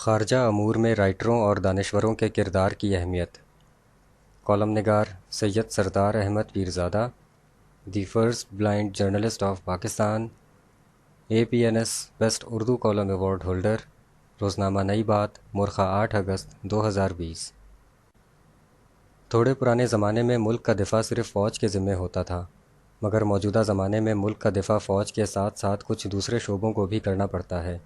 خارجہ امور میں رائٹروں اور دانشوروں کے کردار کی اہمیت۔ کالم نگار Syed Sardar Ahmed Pirzada, the first blind journalist of Pakistan, APNS best Urdu column award holder, روزنامہ نئی بات، مورخہ 8 اگست 2020۔ تھوڑے پرانے زمانے میں ملک کا دفاع صرف فوج کے ذمے ہوتا تھا، مگر موجودہ زمانے میں ملک کا دفاع فوج کے ساتھ ساتھ کچھ دوسرے شعبوں کو بھی کرنا پڑتا ہے۔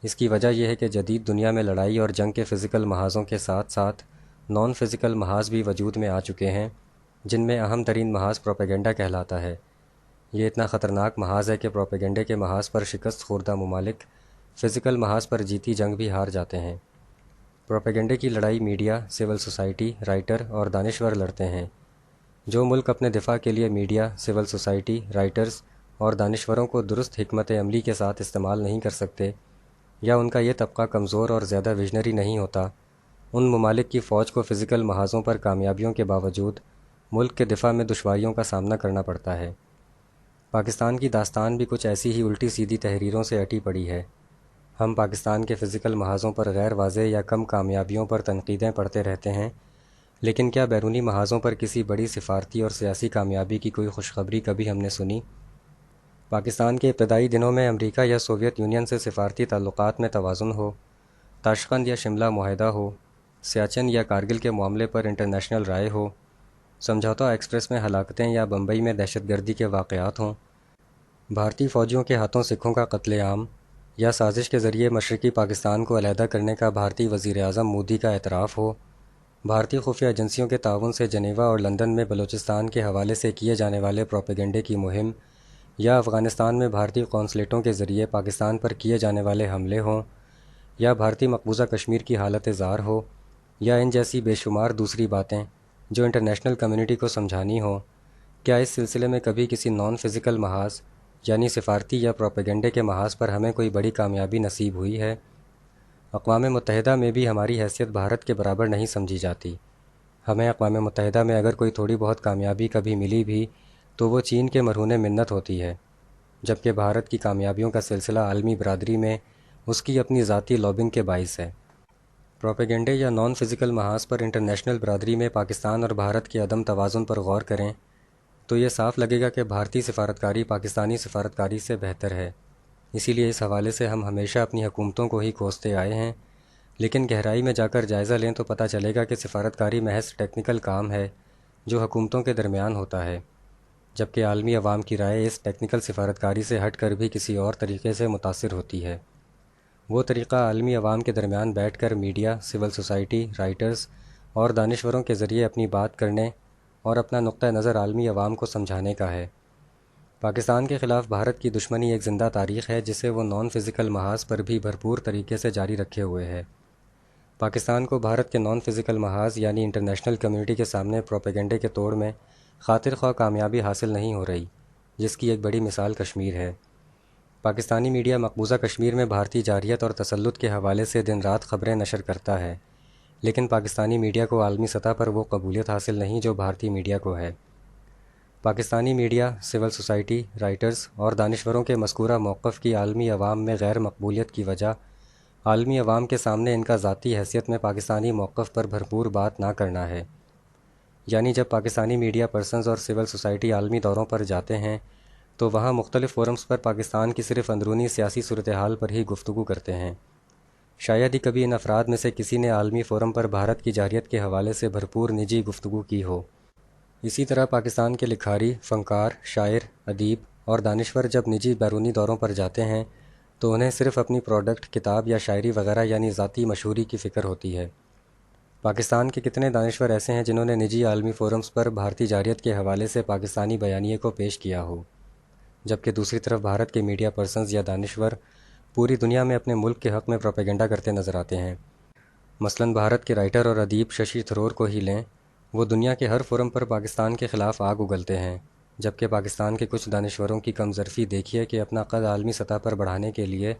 اس کی وجہ یہ ہے کہ جدید دنیا میں لڑائی اور جنگ کے فزیکل محاذوں کے ساتھ ساتھ نان فزیکل محاذ بھی وجود میں آ چکے ہیں، جن میں اہم ترین محاذ پروپیگنڈا کہلاتا ہے۔ یہ اتنا خطرناک محاذ ہے کہ پروپیگنڈے کے محاذ پر شکست خوردہ ممالک فزیکل محاذ پر جیتی جنگ بھی ہار جاتے ہیں۔ پروپیگنڈے کی لڑائی میڈیا، سول سوسائٹی، رائٹر اور دانشور لڑتے ہیں۔ جو ملک اپنے دفاع کے لیے میڈیا، سول سوسائٹی، رائٹرز اور دانشوروں کو درست حکمت عملی کے ساتھ استعمال نہیں کر سکتے، یا ان کا یہ طبقہ کمزور اور زیادہ ویژنری نہیں ہوتا، ان ممالک کی فوج کو فزیکل محاذوں پر کامیابیوں کے باوجود ملک کے دفاع میں دشواریوں کا سامنا کرنا پڑتا ہے۔ پاکستان کی داستان بھی کچھ ایسی ہی الٹی سیدھی تحریروں سے اٹی پڑی ہے۔ ہم پاکستان کے فزیکل محاذوں پر غیر واضح یا کم کامیابیوں پر تنقیدیں پڑھتے رہتے ہیں، لیکن کیا بیرونی محاذوں پر کسی بڑی سفارتی اور سیاسی کامیابی کی کوئی خوشخبری کبھی ہم نے سنی؟ پاکستان کے ابتدائی دنوں میں امریکہ یا سوویت یونین سے سفارتی تعلقات میں توازن ہو، تاشقند یا شملہ معاہدہ ہو، سیاچن یا کارگل کے معاملے پر انٹرنیشنل رائے ہو، سمجھوتہ ایکسپریس میں ہلاکتیں یا بمبئی میں دہشت گردی کے واقعات ہوں، بھارتی فوجیوں کے ہاتھوں سکھوں کا قتل عام، یا سازش کے ذریعے مشرقی پاکستان کو علیحدہ کرنے کا بھارتی وزیر اعظم مودی کا اعتراف ہو، بھارتی خفیہ ایجنسیوں کے تعاون سے جنیوا اور لندن میں بلوچستان کے حوالے سے کیے جانے والے پروپیگنڈے کی مہم، یا افغانستان میں بھارتی قونصلیٹوں کے ذریعے پاکستان پر کیے جانے والے حملے ہوں، یا بھارتی مقبوضہ کشمیر کی حالت زار ہو، یا ان جیسی بے شمار دوسری باتیں جو انٹرنیشنل کمیونٹی کو سمجھانی ہوں، کیا اس سلسلے میں کبھی کسی نان فزیکل محاذ یعنی سفارتی یا پروپیگنڈے کے محاذ پر ہمیں کوئی بڑی کامیابی نصیب ہوئی ہے؟ اقوام متحدہ میں بھی ہماری حیثیت بھارت کے برابر نہیں سمجھی جاتی۔ ہمیں اقوام متحدہ میں اگر کوئی تھوڑی بہت کامیابی کبھی ملی بھی تو وہ چین کے مرہون منت ہوتی ہے، جبکہ بھارت کی کامیابیوں کا سلسلہ عالمی برادری میں اس کی اپنی ذاتی لابنگ کے باعث ہے۔ پروپیگنڈے یا نان فزیکل محاذ پر انٹرنیشنل برادری میں پاکستان اور بھارت کے عدم توازن پر غور کریں تو یہ صاف لگے گا کہ بھارتی سفارتکاری پاکستانی سفارتکاری سے بہتر ہے۔ اسی لیے اس حوالے سے ہم ہمیشہ اپنی حکومتوں کو ہی کوستے آئے ہیں، لیکن گہرائی میں جا کر جائزہ لیں تو پتہ چلے گا کہ سفارتکاری محض ٹیکنیکل کام ہے جو حکومتوں کے درمیان ہوتا ہے، جبکہ عالمی عوام کی رائے اس ٹیکنیکل سفارتکاری سے ہٹ کر بھی کسی اور طریقے سے متاثر ہوتی ہے۔ وہ طریقہ عالمی عوام کے درمیان بیٹھ کر میڈیا، سول سوسائٹی، رائٹرز اور دانشوروں کے ذریعے اپنی بات کرنے اور اپنا نقطہ نظر عالمی عوام کو سمجھانے کا ہے۔ پاکستان کے خلاف بھارت کی دشمنی ایک زندہ تاریخ ہے جسے وہ نان فزیکل محاذ پر بھی بھرپور طریقے سے جاری رکھے ہوئے ہے۔ پاکستان کو بھارت کے نان فزیکل محاذ یعنی انٹرنیشنل کمیونٹی کے سامنے پروپیگنڈے کے توڑ میں خاطر خواہ کامیابی حاصل نہیں ہو رہی، جس کی ایک بڑی مثال کشمیر ہے۔ پاکستانی میڈیا مقبوضہ کشمیر میں بھارتی جارحیت اور تسلط کے حوالے سے دن رات خبریں نشر کرتا ہے، لیکن پاکستانی میڈیا کو عالمی سطح پر وہ قبولیت حاصل نہیں جو بھارتی میڈیا کو ہے۔ Pakistani media, civil society, writers اور دانشوروں کے مذکورہ موقف کی عالمی عوام میں غیر مقبولیت کی وجہ عالمی عوام کے سامنے ان کا ذاتی حیثیت میں پاکستانی موقف پر بھرپور بات نہ کرنا ہے۔ یعنی جب پاکستانی میڈیا پرسنز اور سول سوسائٹی عالمی دوروں پر جاتے ہیں تو وہاں مختلف فورمز پر پاکستان کی صرف اندرونی سیاسی صورتحال پر ہی گفتگو کرتے ہیں۔ شاید ہی کبھی ان افراد میں سے کسی نے عالمی فورم پر بھارت کی جارحیت کے حوالے سے بھرپور نجی گفتگو کی ہو۔ اسی طرح پاکستان کے لکھاری، فنکار، شاعر، ادیب اور دانشور جب نجی بیرونی دوروں پر جاتے ہیں تو انہیں صرف اپنی پروڈکٹ، کتاب یا شاعری وغیرہ یعنی ذاتی مشہوری کی فکر ہوتی ہے۔ پاکستان کے کتنے دانشور ایسے ہیں جنہوں نے نجی عالمی فورمز پر بھارتی جارحیت کے حوالے سے پاکستانی بیانیے کو پیش کیا ہو، جبکہ دوسری طرف بھارت کے میڈیا پرسنز یا دانشور پوری دنیا میں اپنے ملک کے حق میں پروپیگنڈا کرتے نظر آتے ہیں۔ مثلاً بھارت کے رائٹر اور ادیب ششی تھرور کو ہی لیں، وہ دنیا کے ہر فورم پر پاکستان کے خلاف آگ اگلتے ہیں، جبکہ پاکستان کے کچھ دانشوروں کی کم ظرفی دیکھیے کہ اپنا قد عالمی سطح پر بڑھانے کے لیے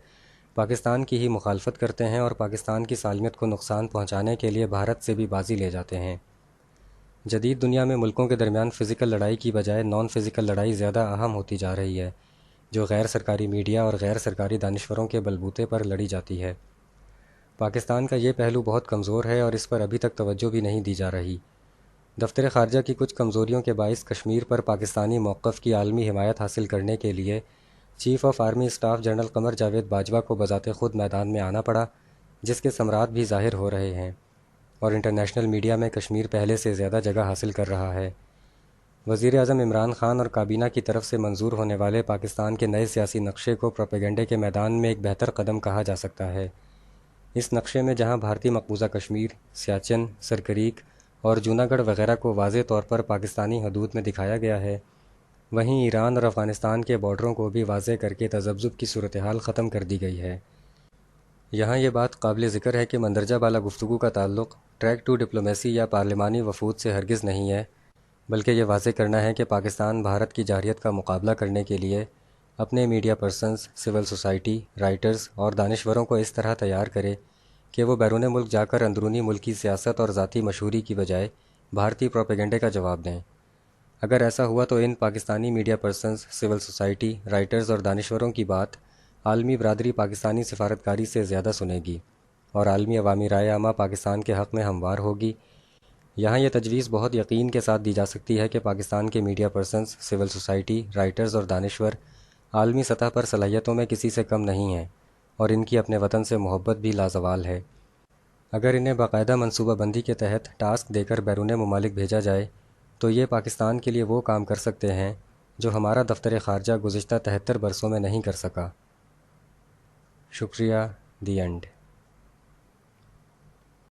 پاکستان کی ہی مخالفت کرتے ہیں اور پاکستان کی سالمیت کو نقصان پہنچانے کے لیے بھارت سے بھی بازی لے جاتے ہیں۔ جدید دنیا میں ملکوں کے درمیان فزیکل لڑائی کی بجائے نان فزیکل لڑائی زیادہ اہم ہوتی جا رہی ہے، جو غیر سرکاری میڈیا اور غیر سرکاری دانشوروں کے بلبوتے پر لڑی جاتی ہے۔ پاکستان کا یہ پہلو بہت کمزور ہے اور اس پر ابھی تک توجہ بھی نہیں دی جا رہی۔ دفتر خارجہ کی کچھ کمزوریوں کے باعث کشمیر پر پاکستانی موقف کی عالمی حمایت حاصل کرنے کے لیے chief of army staff general Qamar Javed Bajwa کو بذات خود میدان میں آنا پڑا، جس کے ثمرات بھی ظاہر ہو رہے ہیں اور انٹرنیشنل میڈیا میں کشمیر پہلے سے زیادہ جگہ حاصل کر رہا ہے۔ وزیر اعظم عمران خان اور کابینہ کی طرف سے منظور ہونے والے پاکستان کے نئے سیاسی نقشے کو پروپیگنڈے کے میدان میں ایک بہتر قدم کہا جا سکتا ہے۔ اس نقشے میں جہاں بھارتی مقبوضہ کشمیر، سیاچن، سرکریک اور جونا گڑھ وغیرہ کو واضح طور پر پاکستانی حدود میں دکھایا گیا ہے، وہیں ایران اور افغانستان کے بارڈروں کو بھی واضح کر کے تذبذب کی صورتحال ختم کر دی گئی ہے۔ یہاں یہ بات قابل ذکر ہے کہ مندرجہ بالا گفتگو کا تعلق ٹریک ٹو ڈپلومیسی یا پارلیمانی وفود سے ہرگز نہیں ہے، بلکہ یہ واضح کرنا ہے کہ پاکستان بھارت کی جارحیت کا مقابلہ کرنے کے لیے اپنے media persons, civil society, writers اور دانشوروں کو اس طرح تیار کرے کہ وہ بیرون ملک جا کر اندرونی ملکی سیاست اور ذاتی مشہوری کی بجائے بھارتی پروپیگنڈے کا جواب دیں۔ اگر ایسا ہوا تو ان Pakistani media persons, civil society, writers اور دانشوروں کی بات عالمی برادری پاکستانی سفارتکاری سے زیادہ سنے گی اور عالمی عوامی رائے عامہ پاکستان کے حق میں ہموار ہوگی۔ یہاں یہ تجویز بہت یقین کے ساتھ دی جا سکتی ہے کہ پاکستان کے media persons, civil society, writers اور دانشور عالمی سطح پر صلاحیتوں میں کسی سے کم نہیں ہیں اور ان کی اپنے وطن سے محبت بھی لازوال ہے۔ اگر انہیں باقاعدہ منصوبہ بندی کے تحت ٹاسک دے کر بیرون ممالک بھیجا جائے تو یہ پاکستان کے لیے وہ کام کر سکتے ہیں جو ہمارا دفتر خارجہ گزشتہ 73 برسوں میں نہیں کر سکا۔ شکریہ، دی اینڈ۔